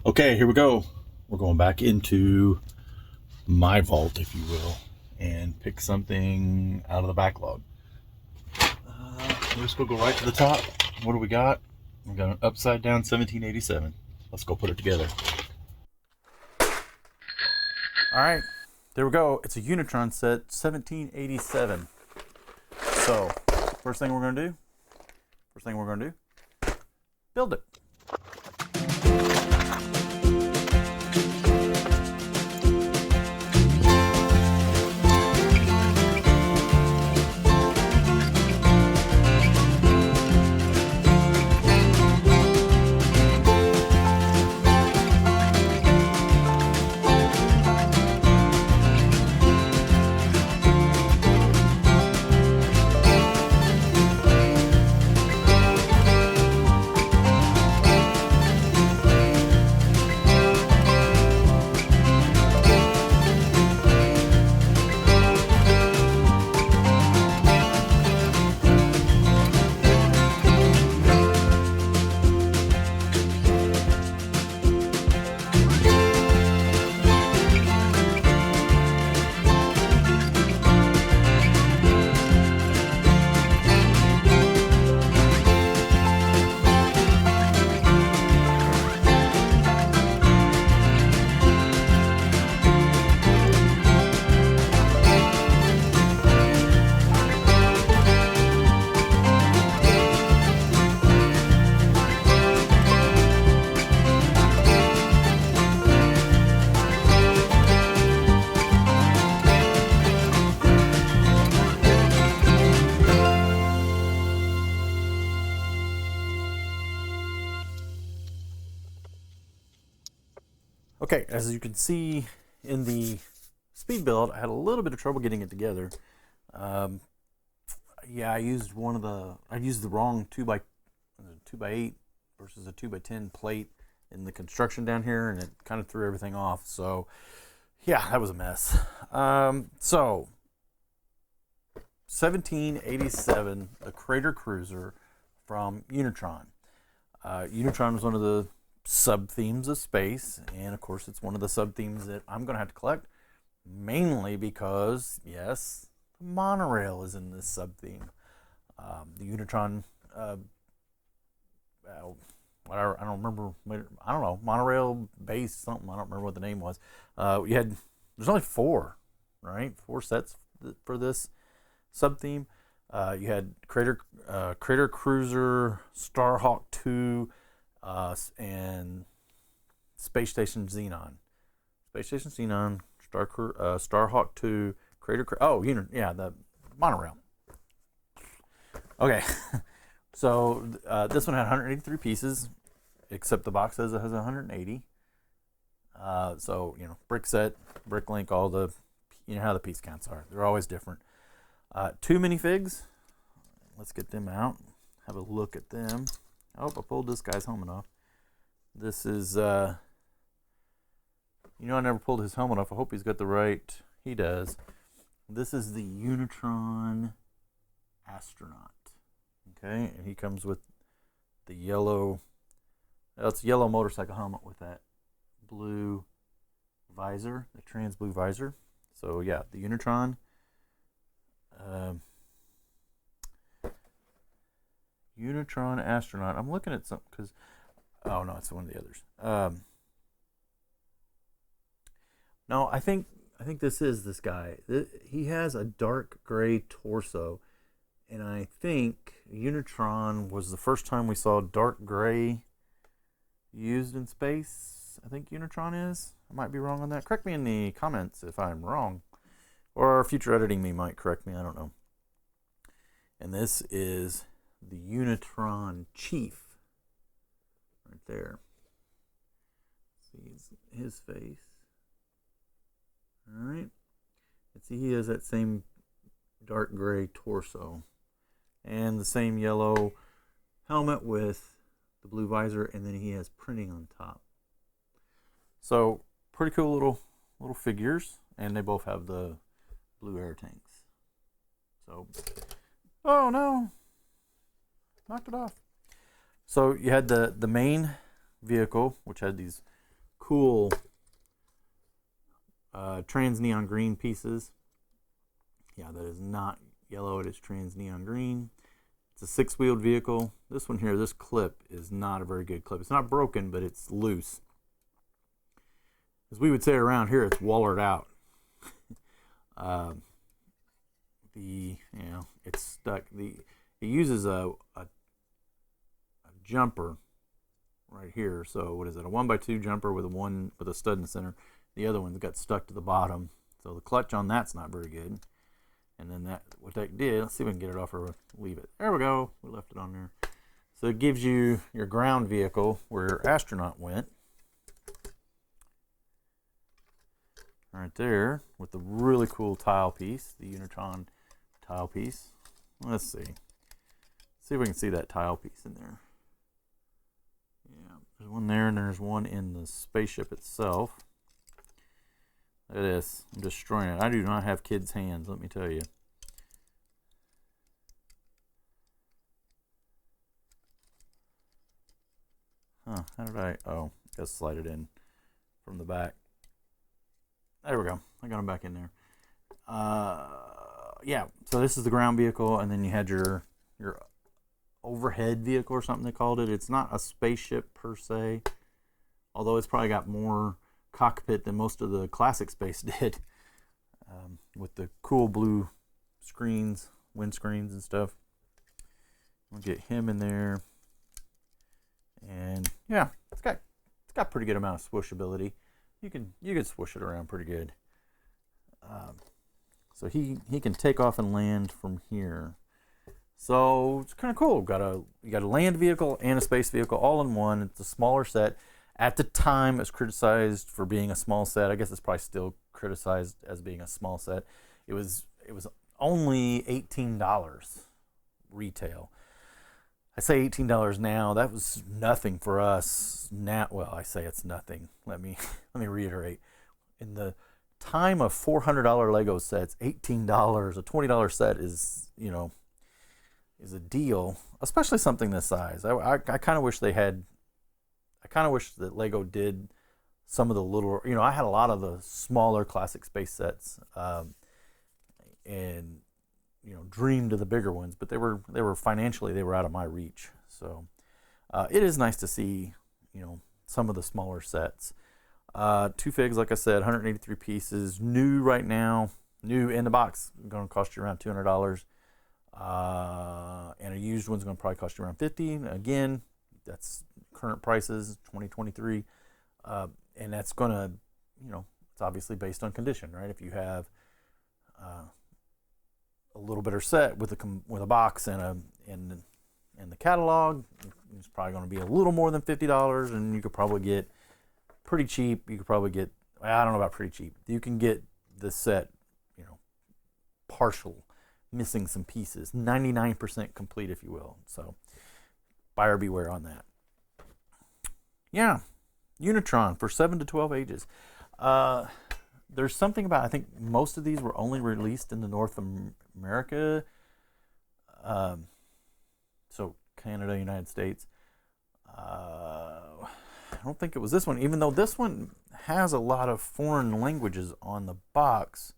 Okay, here we go. We're going back into my vault, if you will, and pick something out of the backlog. We're just going to go right to the top. What do we got? We got an upside down 1787. Let's go put it together. All right, there we go. It's a Unitron set 1787. So, first thing we're going to do, build it. Okay, as you can see in the speed build, I had a little bit of trouble getting it together. Yeah, I used the wrong 2x8 versus a 2x10 plate in the construction down here, and it kind of threw everything off. So, yeah, that was a mess. So, 1787, the Crater Cruiser from Unitron. Unitron was one of the sub-themes of space, and of course it's one of the sub-themes that I'm going to have to collect, mainly because, yes, the monorail is in this sub-theme. The Unitron, I don't remember, monorail base something, I don't remember what the name was. There's only four, right? Four sets for this sub-theme. You had Crater Cruiser, Starhawk 2, and Space Station Xenon. Starhawk 2, the monorail. Okay, so this one had 183 pieces, except the box says it has 180. So, brick set, Bricklink, all the, how the piece counts are. They're always different. 2 minifigs. Let's get them out. Have a look at them. I hope I pulled this guy's helmet off. This is, I never pulled his helmet off. I hope he's got the right, he does. This is the Unitron astronaut. Okay, and he comes with the yellow, it's a yellow motorcycle helmet with that blue visor, the trans blue visor. So yeah, the Unitron. Unitron astronaut. I'm looking at something because, oh no, it's one of the others. No, I think this is this guy. He has a dark gray torso, and I think Unitron was the first time we saw dark gray used in space. I think Unitron is. I might be wrong on that. Correct me in the comments if I'm wrong, or future editing me might correct me. I don't know. And this is the Unitron Chief right there. See his face. All right. And see, he has that same dark gray torso and the same yellow helmet with the blue visor, and then he has printing on top. So pretty cool little figures, and they both have the blue air tanks. So, oh no, knocked it off. So you had the main vehicle, which had these cool trans neon green pieces. Yeah, that is not yellow, it is trans neon green. It's a 6-wheeled vehicle. This one here, this clip is not a very good clip. It's not broken, but it's loose. As we would say around here, it's wallered out. It's stuck. It uses a jumper right here. So what is it? A 1x2 jumper with a stud in the center. The other one's got stuck to the bottom. So the clutch on that's not very good. And then what that did, let's see if we can get it off or leave it. There we go. We left it on there. So it gives you your ground vehicle where your astronaut went. Right there with the really cool tile piece, the Unitron tile piece. Let's see. See if we can see that tile piece in there. Yeah, there's one there and there's one in the spaceship itself. Look at this. I'm destroying it. I do not have kids' hands, let me tell you. Huh, how did I... Oh, got to slide it in from the back. There we go. I got them back in there. Yeah, so this is the ground vehicle, and then you had your overhead vehicle or something they called it. It's not a spaceship per se, although it's probably got more cockpit than most of the classic space did, with the cool blue screens, windscreens and stuff. We'll get him in there, and yeah, it's got pretty good amount of swooshability. You can swoosh it around pretty good. So he can take off and land from here. So it's kind of cool. You got a land vehicle and a space vehicle all in one. It's a smaller set. At the time, it's criticized for being a small set. I guess it's probably still criticized as being a small set. It was only $18 retail. I say $18 now. That was nothing for us now. Well, I say it's nothing. Let me reiterate. In the time of $400 Lego sets, $18, a $20 set is a deal, especially something this size. I kind of wish they had. I kind of wish that Lego did some of the little. I had a lot of the smaller classic space sets, and dreamed of the bigger ones, but they were financially they were out of my reach. So it is nice to see some of the smaller sets. 2 figs, like I said, 183 pieces, new right now, new in the box, going to cost you around $200, and a used one's going to probably cost you around $50. Again, that's current prices, 2023, and that's going to, it's obviously based on condition, right? If you have a little better set with a box and the catalog, it's probably going to be a little more than $50, and you could probably get pretty cheap. You could probably get, I don't know about pretty cheap. You can get the set, partial, missing some pieces, 99% complete, if you will. So buyer beware on that. Yeah, Unitron for 7 to 12 ages. There's something about, I think most of these were only released in the North America, so Canada, United States. I don't think it was this one, even though this one has a lot of foreign languages on the box.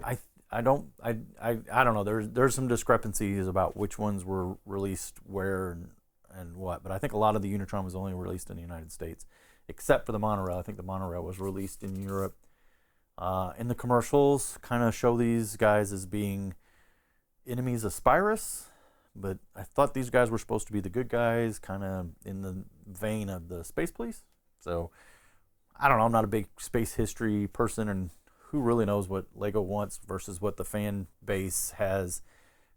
I don't know. There's some discrepancies about which ones were released where and what, but I think a lot of the Unitron was only released in the United States, except for the monorail. I think the monorail was released in Europe. And the commercials kind of show these guys as being enemies of Spyrus, but I thought these guys were supposed to be the good guys, kind of in the vein of the Space Police. So I don't know. I'm not a big space history person, and who really knows what Lego wants versus what the fan base has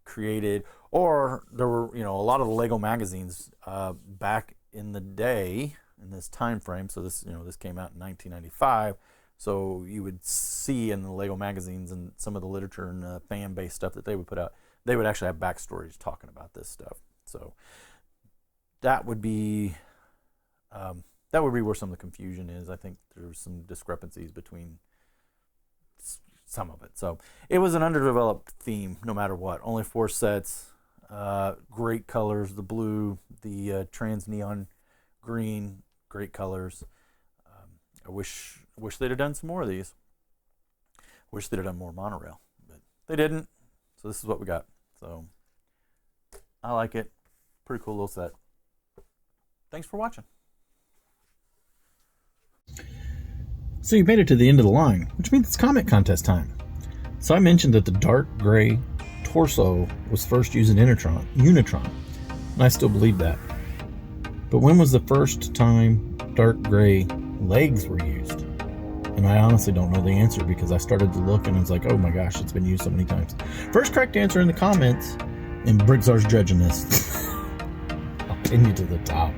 created. Or there were, a lot of the Lego magazines back in the day, in this time frame. So this, this came out in 1995. So you would see in the Lego magazines and some of the literature and fan base stuff that they would put out, they would actually have backstories talking about this stuff. So that would be where some of the confusion is. I think there's some discrepancies between some of it. So it was an underdeveloped theme, no matter what. Only 4 sets, great colors: the blue, the trans neon green, great colors. I wish they'd have done some more of these. Wish they'd have done more monorail, but they didn't. So this is what we got. So I like it. Pretty cool little set. Thanks for watching. So you made it to the end of the line, which means it's comment contest time. So I mentioned that the dark gray torso was first used in Unitron, and I still believe that. But when was the first time dark gray legs were used? And I honestly don't know the answer, because I started to look and I was like, oh my gosh, it's been used so many times. First correct answer in the comments, and Briggsar's judging this. I'll pin you to the top.